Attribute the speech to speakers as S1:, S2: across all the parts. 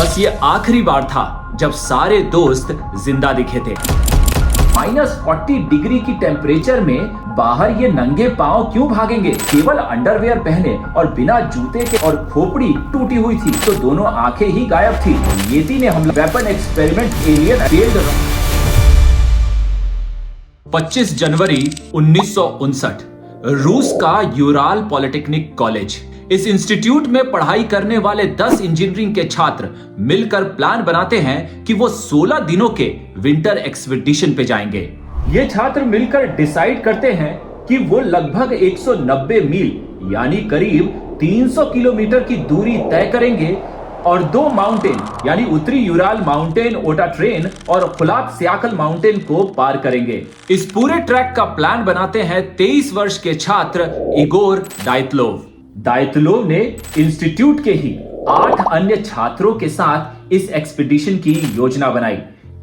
S1: बस ये आखिरी बार था जब सारे दोस्त जिंदा दिखे थे। -40 डिग्री की टेम्परेचर में बाहर ये नंगे पांव क्यों भागेंगे? केवल अंडरवेयर पहने और बिना जूते के, और खोपड़ी टूटी हुई थी तो दोनों आंखें ही गायब थी। येती ने हमला, वेपन एक्सपेरिमेंट, एलियन फेल्ड। 25 जनवरी 1959 रूस का यूराल पॉलिटेक्निक कॉलेज। इस इंस्टीट्यूट में पढ़ाई करने वाले 10 इंजीनियरिंग के छात्र मिलकर प्लान बनाते हैं कि वो 16 दिनों के विंटर एक्सपीडिशन पे जाएंगे। ये छात्र मिलकर डिसाइड करते हैं कि वो लगभग 190 मील यानी करीब 300 किलोमीटर की दूरी तय करेंगे और 2 माउंटेन यानी उत्तरी यूराल माउंटेन ओटा ट्रेन और खुलात स्याकल माउंटेन को पार करेंगे। इस पूरे ट्रैक का प्लान बनाते हैं 23 वर्ष के छात्र इगोर दाइतलोव। दाइतलोव ने इंस्टीट्यूट के ही 8 अन्य छात्रों के साथ इस एक्सपीडिशन की योजना बनाई।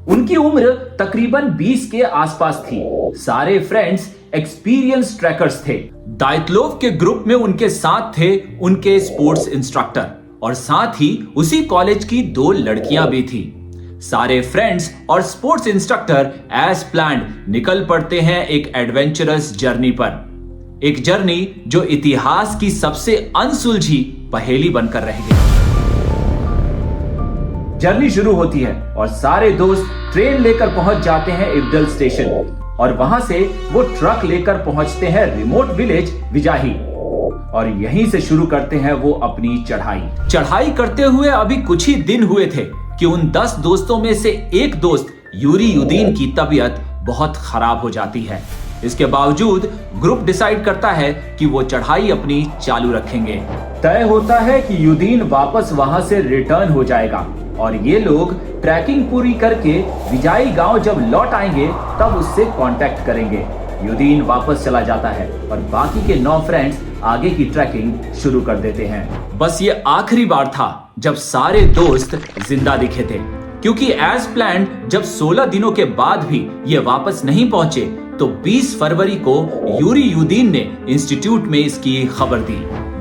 S1: उनकी उम्र तकरीबन 20 के आसपास थी। सारे फ्रेंड्स एक्सपीरियंस ट्रैकर्स थे। दाइतलोव के ग्रुप में उनके साथ थे उनके स्पोर्ट्स इंस्ट्रक्टर और साथ ही उसी कॉलेज की 2 लड़कियां भी थी। सारे फ्रेंड्स और स्पोर्ट्स इंस्ट्रक्टर एज प्लान्ड निकल पड़ते हैं एक एडवेंचरस जर्नी पर। एक जर्नी जो इतिहास की सबसे अनसुलझी पहेली बनकर रह गई। जर्नी शुरू होती है और सारे दोस्त ट्रेन लेकर पहुंच जाते हैं इब्दल स्टेशन और वहां से वो ट्रक लेकर पहुंचते हैं रिमोट विलेज विजाही और यहीं से शुरू करते हैं वो अपनी चढ़ाई करते हुए अभी कुछ ही दिन हुए थे कि उन 10 दोस्तों में से एक दोस्त यूरी युदीन की तबीयत बहुत खराब हो जाती है। इसके बावजूद ग्रुप डिसाइड करता है कि वो चढ़ाई अपनी चालू रखेंगे। तय होता है कि युदीन वापस वहां से रिटर्न हो जाएगा और ये लोग ट्रैकिंग पूरी करके विजाई गांव जब लौट आएंगे तब उससे कांटेक्ट करेंगे। युदीन वापस चला जाता है और बाकी के 9 फ्रेंड्स आगे की ट्रैकिंग शुरू कर देते हैं। बस ये आखिरी बार था जब सारे दोस्त जिंदा दिखे थे, क्योंकि एज प्लान्ड जब 16 दिनों के बाद भी ये वापस नहीं पहुंचे तो 20 फरवरी को यूरी युदीन ने इंस्टीट्यूट में इसकी खबर दी।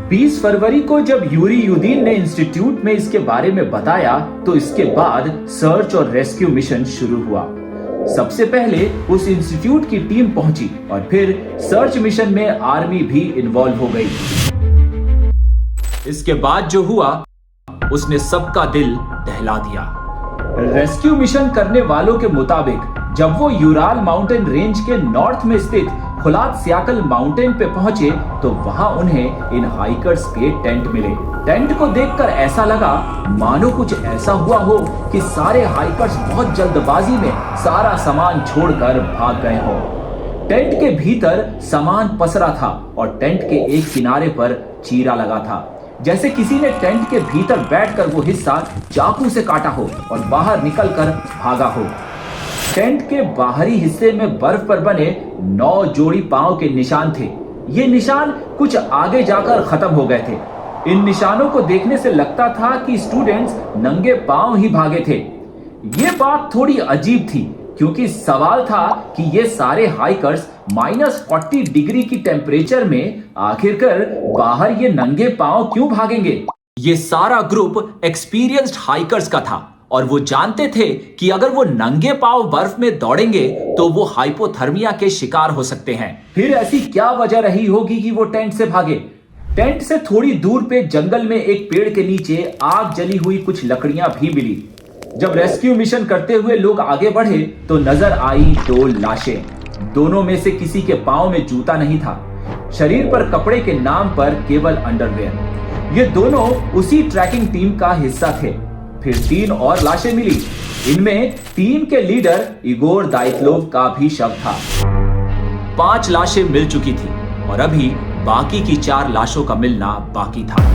S1: 20 फरवरी को जब यूरी युदीन ने इंस्टीट्यूट में इसके बारे में बताया तो इसके बाद सर्च और रेस्क्यू मिशन शुरू हुआ। सबसे पहले उस इंस्टीट्यूट की टीम पहुंची और फिर सर्च मिशन में आर्मी भी इन्वॉल्व हो गई। इसके बाद जो हुआ उसने सबका दिल दहला दिया। रेस्क्यू मिशन करने वालों के मुताबिक जब वो यूराल माउंटेन रेंज के नॉर्थ में स्थित खुलात स्याकल माउंटेन पे पहुंचे तो वहां उन्हें इन हाइकर्स के टेंट मिले। टेंट को देखकर ऐसा लगा मानो कुछ ऐसा हुआ हो कि सारे हाइकर्स बहुत जल्दबाजी में सारा सामान छोड़कर भाग गए हों। टेंट के भीतर सामान पसरा था और टेंट के एक किनारे पर चीरा लगा था, जैसे किसी ने टेंट के भीतर बैठकर वो हिस्सा चाकू से काटा हो और बाहर निकलकर भागा हो। टेंट के बाहरी हिस्से में बर्फ पर बने 9 जोड़ी पांव के निशान थे। ये निशान कुछ आगे जाकर खत्म हो गए थे। इन निशानों को देखने से लगता था कि स्टूडेंट्स नंगे पांव ही भागे थे। ये बात थोड़ी अजीब थी क्योंकि सवाल था कि ये सारे हाइकर्स -40 डिग्री की टेम्परेचर में आखिरकार बाहर ये नंगे पांव क्यों भागेंगे। ये सारा ग्रुप एक्सपीरियंस्ड हाइकर्स का था और वो जानते थे कि अगर वो नंगे पांव बर्फ में दौड़ेंगे तो वो हाइपोथर्मिया के शिकार हो सकते हैं। फिर ऐसी क्या वजह रही होगी कि वो टेंट से भागे। टेंट से थोड़ी दूर पे जंगल में एक पेड़ के नीचे आग जली हुई कुछ लकड़ियां भी मिली। जब रेस्क्यू मिशन करते हुए लोग आगे बढ़े तो नजर आई 2 लाशें। दोनों में से किसी के पांव में जूता नहीं था, शरीर पर कपड़े के नाम पर केवल अंडरवेयर। ये दोनों उसी ट्रैकिंग टीम का हिस्सा थे। फिर 3 और लाशें मिली। इनमें टीम के लीडर इगोर दाइतलोव का भी शव था। 5 लाशें मिल चुकी थी और अभी बाकी की 4 लाशों का मिलना बाकी था।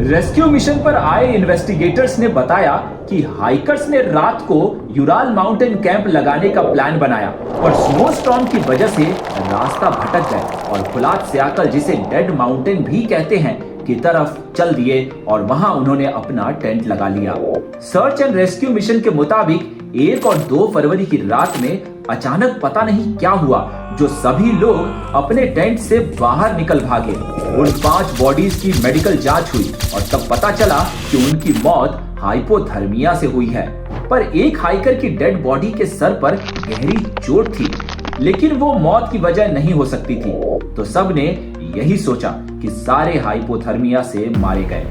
S1: रेस्क्यू मिशन पर आए इन्वेस्टिगेटर्स ने बताया कि हाइकर्स ने रात को यूराल माउंटेन कैंप लगाने का प्लान बनाया और स्नो स्टॉर्म की वजह से रास्ता भटक गए और खुलात स्याकल, जिसे डेड माउंटेन भी कहते हैं, की तरफ चल दिए और वहां उन्होंने अपना टेंट लगा लिया। सर्च एंड रेस्क्यू मिशन के मुताबिक 1 और 2 फरवरी की रात में अचानक पता नहीं क्या हुआ, जो सभी लोग अपने टेंट से बाहर निकल भागे। उन 5 बॉडीज की मेडिकल जांच हुई और तब पता चला कि उनकी मौत हाइपोथर्मिया से हुई है। पर एक हाइकर की डेड बॉडी के सर पर गहरी चोट थी, लेकिन वो मौत की वजह नहीं हो सकती थी। तो सबने यही सोचा कि सारे हाइपोथर्मिया से मारे गए।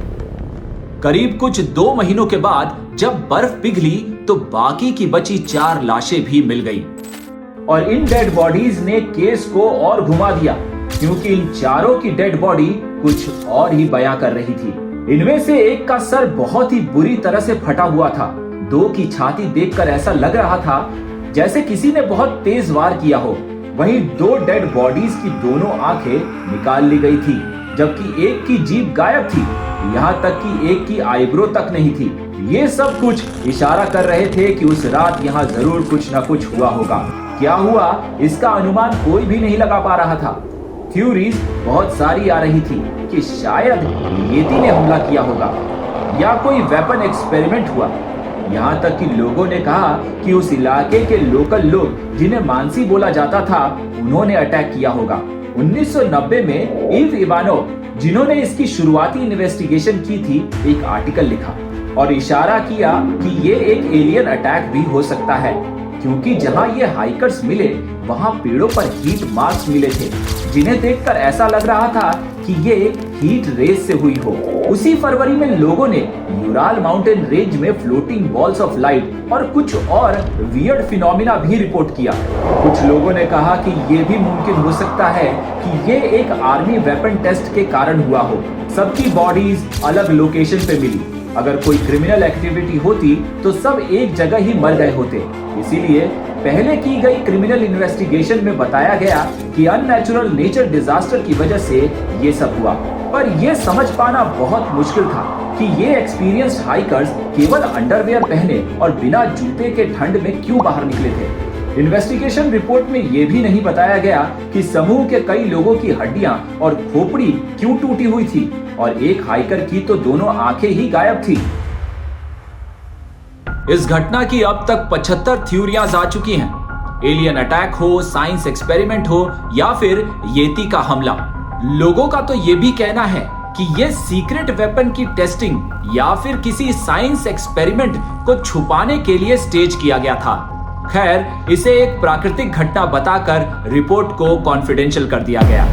S1: करीब कुछ 2 महीनों के बाद जब बर्फ पिघली तो बाकी की बची 4 लाशें भी मिल गई और इन डेड बॉडीज ने केस को और घुमा दिया, क्योंकि इन चारों की डेड बॉडी कुछ और ही बयां कर रही थी। इनमें से एक का सर बहुत ही बुरी तरह से फटा हुआ था। 2 की छाती देखकर ऐसा लग रहा था जैसे किसी ने बहुत तेज वार किया हो। वहीं 2 डेड बॉडीज की दोनों आंखें निकाल ली गई थी, जबकि एक की जीभ गायब थी। यहाँ तक कि एक की आईब्रो तक नहीं थी। ये सब कुछ इशारा कर रहे थे कि उस रात यहाँ जरूर कुछ न कुछ हुआ होगा। क्या हुआ इसका अनुमान कोई भी नहीं लगा पा रहा था। थ्योरीज बहुत सारी आ रही थी कि शायद येती ने हमला किया होगा या कोई वेपन एक्सपेरिमेंट हुआ। यहाँ तक कि लोगों ने कहा कि उस इलाके के लोकल लोग जिन्हें मानसी बोला जाता था, उन्होंने अटैक किया होगा। 1990 में इव इवानोव, जिन्होंने इसकी शुरुआती इन्वेस्टिगेशन की थी, एक आर्टिकल लिखा और इशारा किया कि ये एक एलियन अटैक भी हो सकता है, क्योंकि जहां ये हाइकर्स मिले वहां पेड़ों पर हीट मार्क्स मिले थे, जिन्हें देखकर ऐसा लग रहा था कि ये हीट रेस से हुई हो। उसी फरवरी में लोगों ने यूराल माउंटेन रेंज में फ्लोटिंग बॉल्स ऑफ लाइट और कुछ और वियर्ड फिनोमिना भी रिपोर्ट किया। कुछ लोगों ने कहा कि ये भी मुमकिन हो सकता है कि ये एक आर्मी वेपन टेस्ट के कारण हुआ हो। सबकी बॉडीज अलग लोकेशन पे मिली। अगर कोई क्रिमिनल एक्टिविटी होती तो सब एक जगह ही मर गए होते। इसीलिए पहले की गई क्रिमिनल इन्वेस्टिगेशन में बताया गया कि अननेचुरल नेचर डिजास्टर की वजह से ये सब हुआ। पर यह समझ पाना बहुत मुश्किल था कि ये एक्सपीरियंस्ड हाइकर्स केवल अंडरवेयर पहने और बिना जूते के ठंड में क्यों बाहर निकले थे। इन्वेस्टिगेशन रिपोर्ट में यह भी नहीं बताया गया कि समूह के कई लोगों की हड्डियां और खोपड़ी क्यों टूटी हुई थी और एक हाइकर की तो दोनों आंखें ही गायब थी। इस घटना की अब तक 75 थ्योरियां आ चुकी हैं। एलियन अटैक हो, साइंस एक्सपेरिमेंट हो या फिर येती का हमला। लोगों का तो ये भी कहना है कि ये सीक्रेट वेपन की टेस्टिंग या फिर किसी साइंस एक्सपेरिमेंट को छुपाने के लिए स्टेज किया गया था। खैर, इसे एक प्राकृतिक घटना बताकर रिपोर्ट को कॉन्फिडेंशियल कर दिया गया।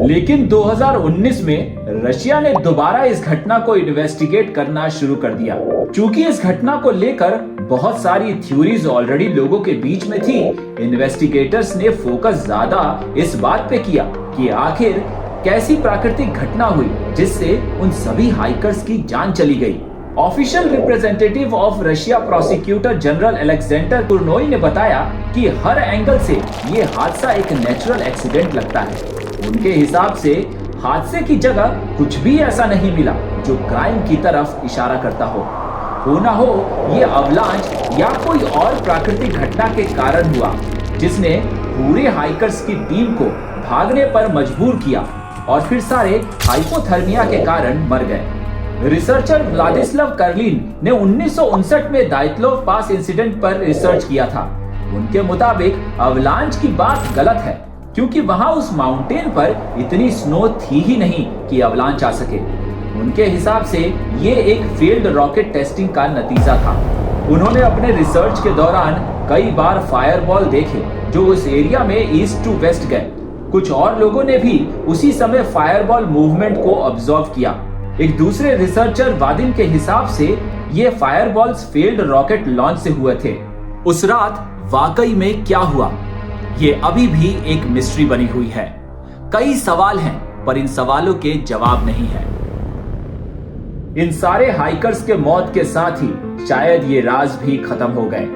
S1: लेकिन 2019 में रशिया ने दोबारा इस घटना को इन्वेस्टिगेट करना शुरू कर दिया। चूंकि इस घटना को लेकर बहुत सारी थ्योरीज ऑलरेडी लोगों के बीच में थी, इन्वेस्टिगेटर्स ने फोकस ज्यादा इस बात पे किया कि आखिर कैसी प्राकृतिक घटना हुई जिससे उन सभी हाइकर्स की जान चली गई। Official representative of Russia prosecutor general Alexander Kurnoi ने बताया कि हर एंगल से ये हादसा एक नेचुरल एक्सीडेंट लगता है। उनके हिसाब से हादसे की जगह कुछ भी ऐसा नहीं मिला जो क्राइम की तरफ इशारा करता हो ना हो ये अवलांच या कोई और प्राकृतिक घटना के कारण हुआ जिसने पूरे हाइकर्स की टीम को भागने पर मजबूर किया और फिर सारे हाइपोथर्मिया के कारण मर गए। रिसर्चर व्लादिस्लाव कर्लिन ने 1959 में दाइतलोव पास इंसिडेंट पर रिसर्च किया था। उनके मुताबिक अवलांच की बात गलत है, क्योंकि वहां उस माउंटेन पर इतनी स्नो थी ही नहीं कि अवलांच आ सके। उनके हिसाब से ये एक फेल्ड रॉकेट टेस्टिंग का नतीजा था। उन्होंने अपने रिसर्च के दौरान कई बार फायरबॉल देखे जो उस एरिया में ईस्ट टू वेस्ट गए। कुछ और लोगों ने भी उसी समय फायरबॉल मूवमेंट को ऑब्जर्व किया। एक दूसरे रिसर्चर वादिम के हिसाब से ये फायरबॉल्स फेल्ड रॉकेट लॉन्च से हुए थे। उस रात वाकई में क्या हुआ, ये अभी भी एक मिस्ट्री बनी हुई है। कई सवाल हैं, पर इन सवालों के जवाब नहीं है। इन सारे हाइकर्स के मौत के साथ ही शायद ये राज भी खत्म हो गए।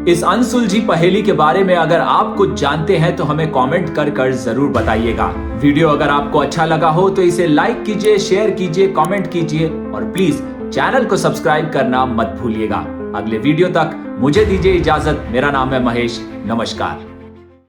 S1: इस अनसुलझी पहेली के बारे में अगर आप कुछ जानते हैं तो हमें कमेंट कर जरूर बताइएगा। वीडियो अगर आपको अच्छा लगा हो तो इसे लाइक कीजिए, शेयर कीजिए, कमेंट कीजिए और प्लीज चैनल को सब्सक्राइब करना मत भूलिएगा। अगले वीडियो तक मुझे दीजिए इजाजत। मेरा नाम है महेश। नमस्कार।